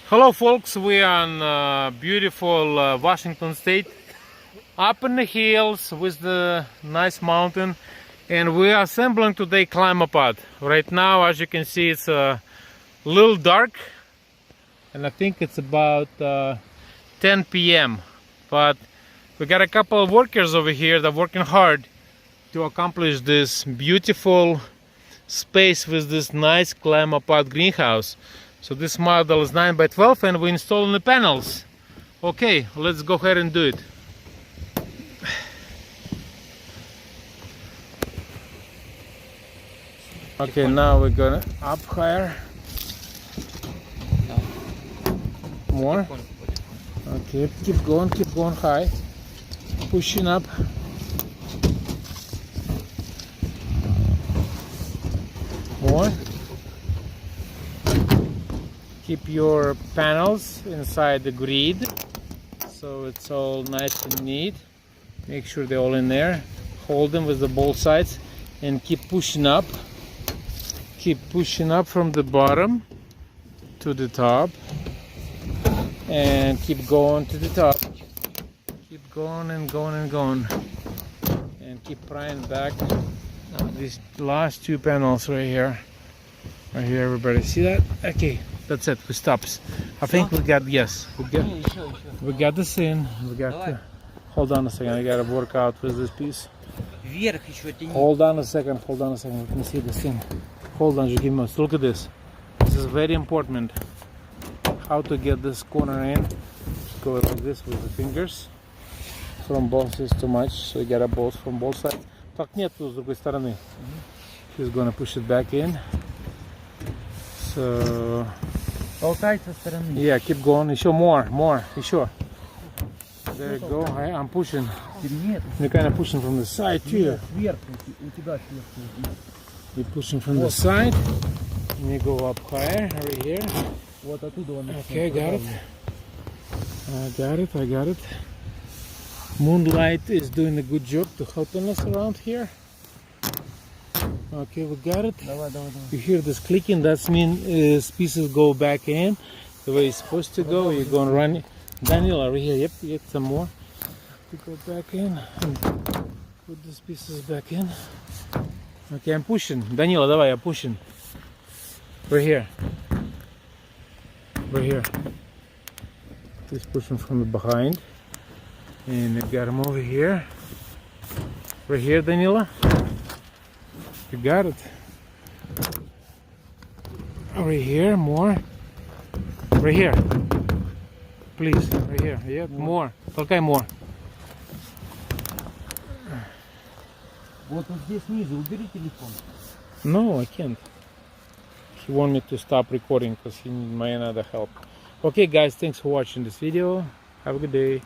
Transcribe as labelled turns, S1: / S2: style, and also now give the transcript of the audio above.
S1: Hello folks, we are in beautiful Washington State, up in the hills with the nice mountain, and we are assembling today ClimaPod. Right now, as you can see, it's a little dark, and I think it's about 10 p.m. But we got a couple of workers over here that are working hard to accomplish this beautiful space with this nice ClimaPod greenhouse. So this model is 9 by 12 and we're installing the panels. Okay, let's go ahead and do it. Okay, now we're gonna up higher. More. Okay, keep going high. Pushing up. More. Keep your panels inside the grid so it's all nice and neat. Make sure they're all in there. Hold them with the both sides and keep pushing up. Keep pushing up from the bottom to the top and keep going to the top. Keep going and going and going and keep prying back these last two panels right here. Right here, everybody see that? Okay. That's it, we stops. I think we got, yes, we got this in. We got to, hold on a second, I gotta work out with this piece. Hold on a second, let me see this thing. Hold on, just give me a look at this. This is very important. How to get this corner in. Just go like this with the fingers. From both is too much, so you gotta both from both sides. Так нет, с другой стороны. She's gonna push it back in. So, yeah, keep going. Еще more. Еще. There you go. I'm pushing. You're kind of pushing from the side too. You're pushing from the side. And you go up higher, right here. Okay, I got it. Moonlight is doing a good job to helping us around here. Okay, we got it. You hear this clicking, that means pieces go back in the way it's supposed to go. You're going to run. Daniel, over here, yep, some more to go back in and put these pieces back in. Okay, I'm pushing. Daniela, давай, I'm pushing. Right here. Just pushing from the behind. And I got him over here. Right here, Daniela. You got it. Right here, more. Right here. Please, right here. Yep, more. Толкай more.
S2: Вот здесь снизу, убери телефон.
S1: No, I can't. He wanted me to stop recording because he needs my another help. Okay guys, thanks for watching this video. Have a good day.